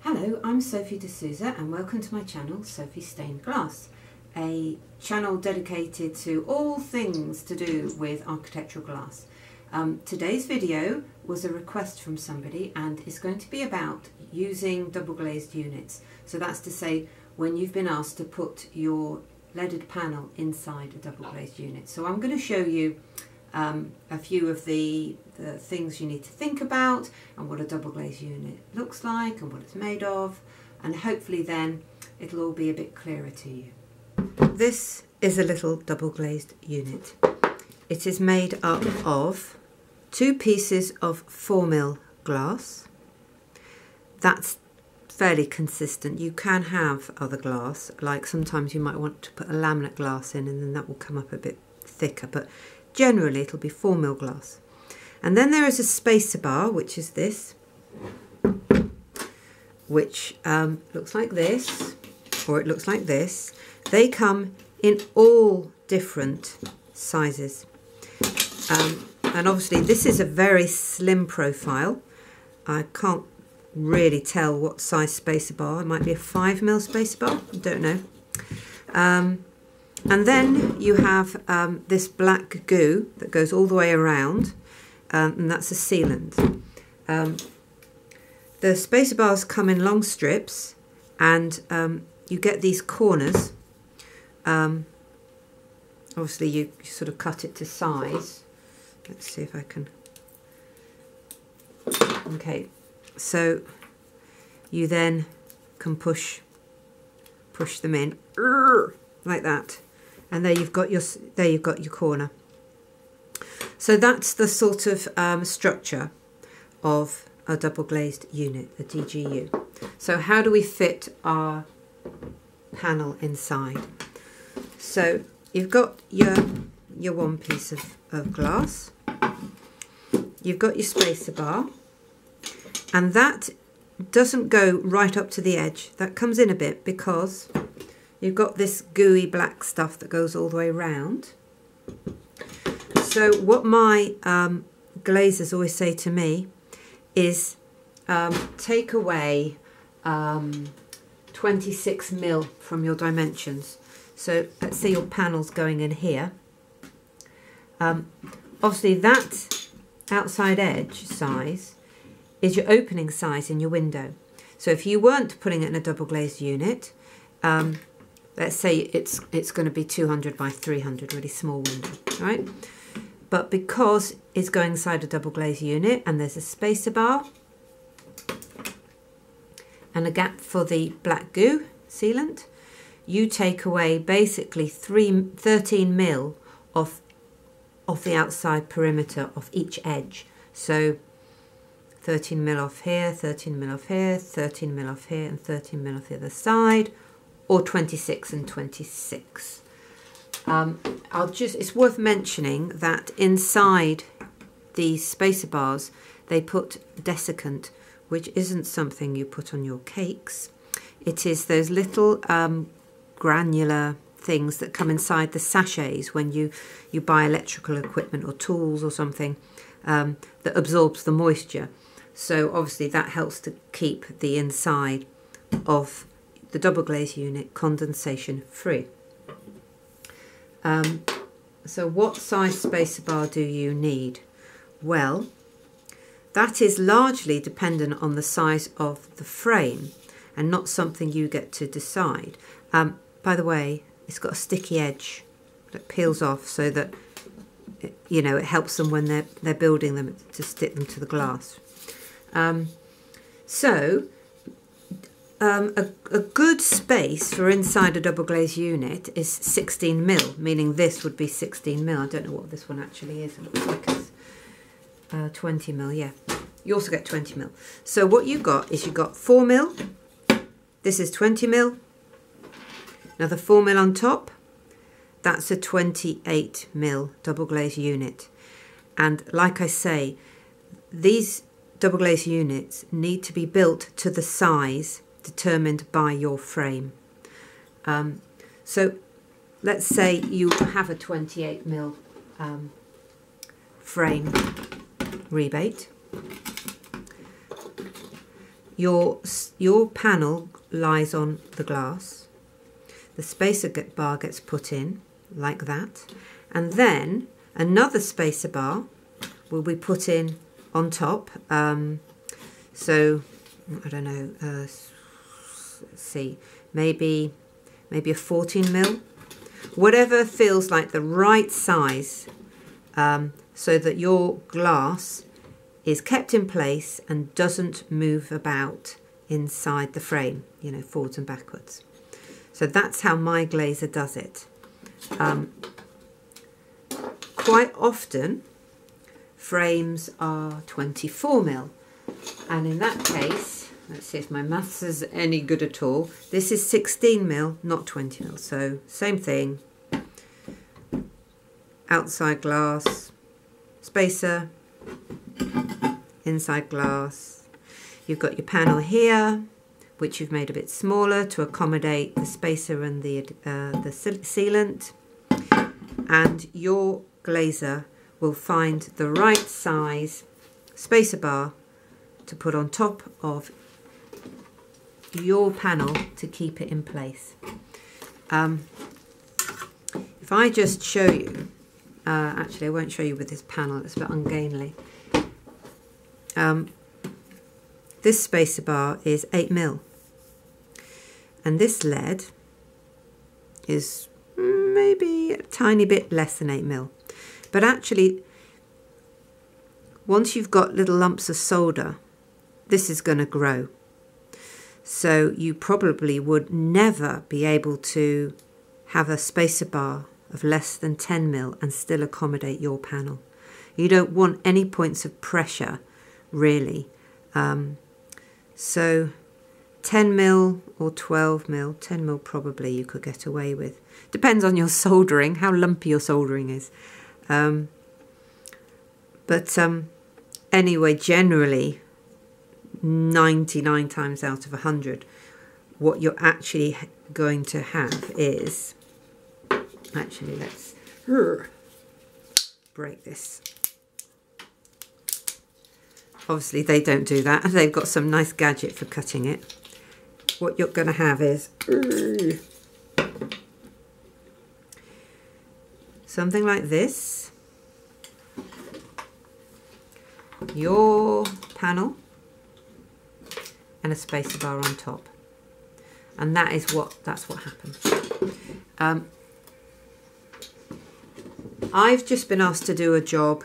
Hello, I'm Sophie D'Souza and welcome to my channel, Sophie Stained Glass, a channel dedicated to all things to do with architectural glass. Today's video was a request from somebody and is going to be about using double glazed units. So that's to say, when you've been asked to put your leaded panel inside a double glazed unit. So I'm going to show you a few of the things you need to think about and what a double glazed unit looks like and what it's made of, and hopefully then it'll all be a bit clearer to you. This is a little double glazed unit. It is made up of 2 pieces of 4mm glass. That's fairly consistent. You can have other glass, like sometimes you might want to put a laminate glass in and then that will come up a bit thicker, but generally it'll be 4mm glass. And then there is a spacer bar, which is this, which looks like this, or it looks like this. They come in all different sizes. And obviously this is a very slim profile. I can't really tell what size spacer bar. It might be a 5mm spacer bar, I don't know. And then you have this black goo that goes all the way around, and that's a sealant. The spacer bars come in long strips, and you get these corners. Obviously you sort of cut it to size. Let's see if I can. Okay, so you then can push them in like that. And there you've got your corner. So that's the sort of structure of a double glazed unit, a DGU. So how do we fit our panel inside? So you've got your one piece of glass. You've got your spacer bar, and that doesn't go right up to the edge. That comes in a bit because you've got this gooey black stuff that goes all the way around. So what my glazers always say to me is take away 26mm from your dimensions. So let's say your panel's going in here. Obviously that outside edge size is your opening size in your window. So if you weren't putting it in a double glazed unit, let's say it's going to be 200 by 300, really small window, right? But because it's going inside a double glazed unit and there's a spacer bar and a gap for the black goo sealant, you take away basically 13mm of the outside perimeter of each edge. So 13mm off here, 13mm off here, 13mm off here, and 13mm off the other side, or 26 and 26. It's worth mentioning that inside these spacer bars they put desiccant, which isn't something you put on your cakes. It is those little granular things that come inside the sachets when you buy electrical equipment or tools or something, that absorbs the moisture. So obviously that helps to keep the inside of the double glazed unit condensation free. So what size spacer bar do you need? Well, that is largely dependent on the size of the frame and not something you get to decide. By the way, it's got a sticky edge that peels off so that it helps them when they're building them to stick them to the glass. A good space for inside a double glazed unit is 16mm, meaning this would be 16mm. I don't know what this one actually is. It looks like it's 20mm, yeah. You also get 20mm. So what you've got is you've got 4mm, this is 20mm, another 4mm on top, that's a 28mm double glazed unit. And like I say, these double glazed units need to be built to the size determined by your frame. So let's say you have a 28mm frame rebate. your panel lies on the glass. The spacer bar gets put in like that, and then another spacer bar will be put in on top. So I don't know. Let's see, maybe a 14mm, whatever feels like the right size, so that your glass is kept in place and doesn't move about inside the frame, you know, forwards and backwards. So that's how my glazer does it. Quite often frames are 24mm, and in that case, let's see if my maths is any good at all, this is 16mm, not 20mm. So same thing, outside glass, spacer, inside glass. You've got your panel here, which you've made a bit smaller to accommodate the spacer and the sealant, and your glazer will find the right size spacer bar to put on top of your panel to keep it in place. If I just show you, actually I won't show you with this panel, it's a bit ungainly. This spacer bar is 8mm, and this lead is maybe a tiny bit less than 8mm. But actually, once you've got little lumps of solder, this is going to grow. So you probably would never be able to have a spacer bar of less than 10mm and still accommodate your panel. You don't want any points of pressure, really. So 10mm or 12mm, 10mm probably you could get away with. Depends on your soldering, how lumpy your soldering is. Anyway, generally 99 times out of 100, what you're actually going to have is, actually let's break this. Obviously they don't do that, they've got some nice gadget for cutting it. What you're going to have is something like this. Your panel and a spacer bar on top, and that's what happens. I've just been asked to do a job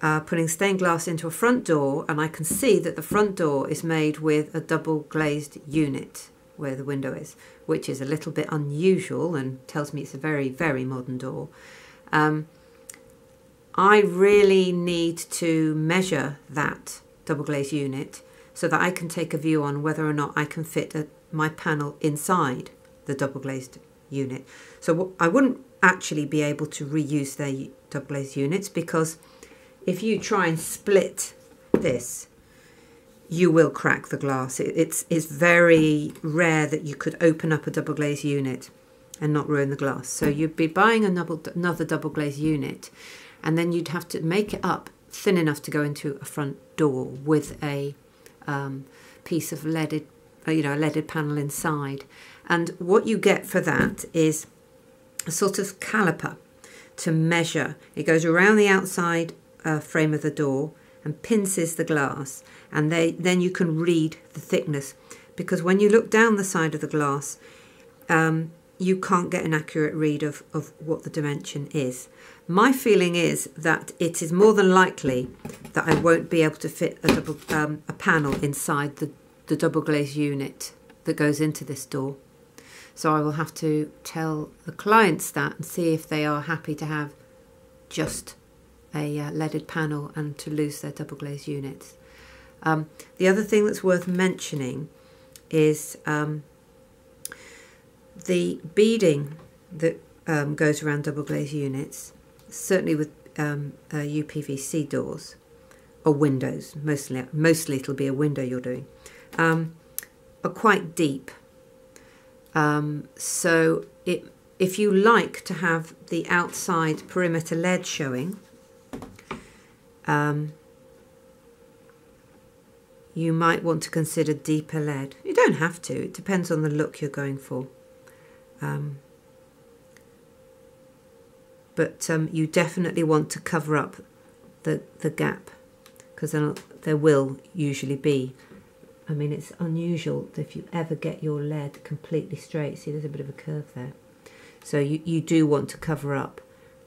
putting stained glass into a front door, and I can see that the front door is made with a double glazed unit where the window is, which is a little bit unusual and tells me it's a very, very modern door. I really need to measure that double glazed unit so that I can take a view on whether or not I can fit my panel inside the double glazed unit. So I wouldn't actually be able to reuse their double glazed units, because if you try and split this, you will crack the glass. It's very rare that you could open up a double glazed unit and not ruin the glass. So you'd be buying another double glazed unit, and then you'd have to make it up thin enough to go into a front door with a piece of leaded, a leaded panel inside. And what you get for that is a sort of caliper to measure. It goes around the outside frame of the door and pinces the glass, and then you can read the thickness, because when you look down the side of the glass, you can't get an accurate read of what the dimension is. My feeling is that it is more than likely that I won't be able to fit a panel inside the double glazed unit that goes into this door. So I will have to tell the clients that and see if they are happy to have just a leaded panel and to lose their double glazed units. The other thing that's worth mentioning is the beading that goes around double glazed units, certainly with UPVC doors or windows, mostly it'll be a window you're doing, are quite deep. So if you like to have the outside perimeter lead you might want to consider deeper lead. You don't have to, it depends on the look you're going for. But you definitely want to cover up the gap, because there will usually be. I mean, it's unusual if you ever get your lead completely straight. See, there's a bit of a curve there. So you do want to cover up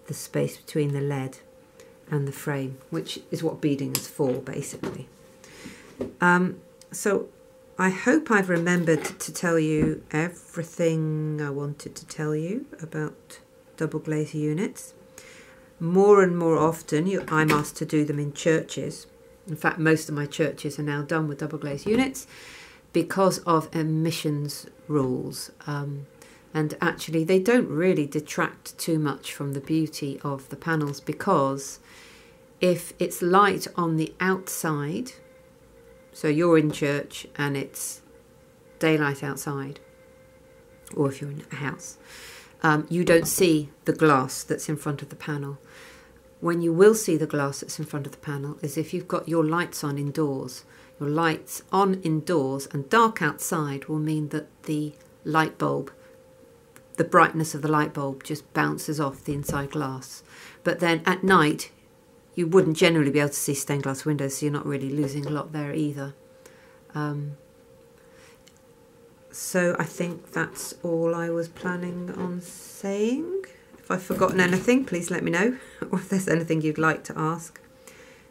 the space between the lead and the frame, which is what beading is for, basically. So I hope I've remembered to tell you everything I wanted to tell you about double glaze units. More and more often I'm asked to do them in churches. In fact, most of my churches are now done with double glaze units because of emissions rules. And actually they don't really detract too much from the beauty of the panels, because if it's light on the outside, so you're in church and it's daylight outside, or if you're in a house, you don't see the glass that's in front of the panel. When you will see the glass that's in front of the panel is if you've got your lights on indoors. Your lights on indoors and dark outside will mean that the light bulb, the brightness of the light bulb just bounces off the inside glass. But then at night you wouldn't generally be able to see stained glass windows, so you're not really losing a lot there either. So I think that's all I was planning on saying. If I've forgotten anything, please let me know. Or if there's anything you'd like to ask,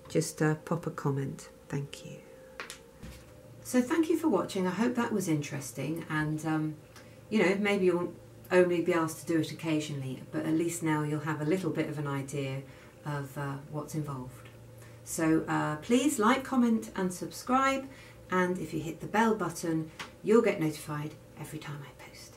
just pop a comment. Thank you. So thank you for watching. I hope that was interesting, and you know, maybe you'll only be asked to do it occasionally, but at least now you'll have a little bit of an idea of what's involved. So please like, comment and subscribe, and if you hit the bell button you'll get notified every time I post.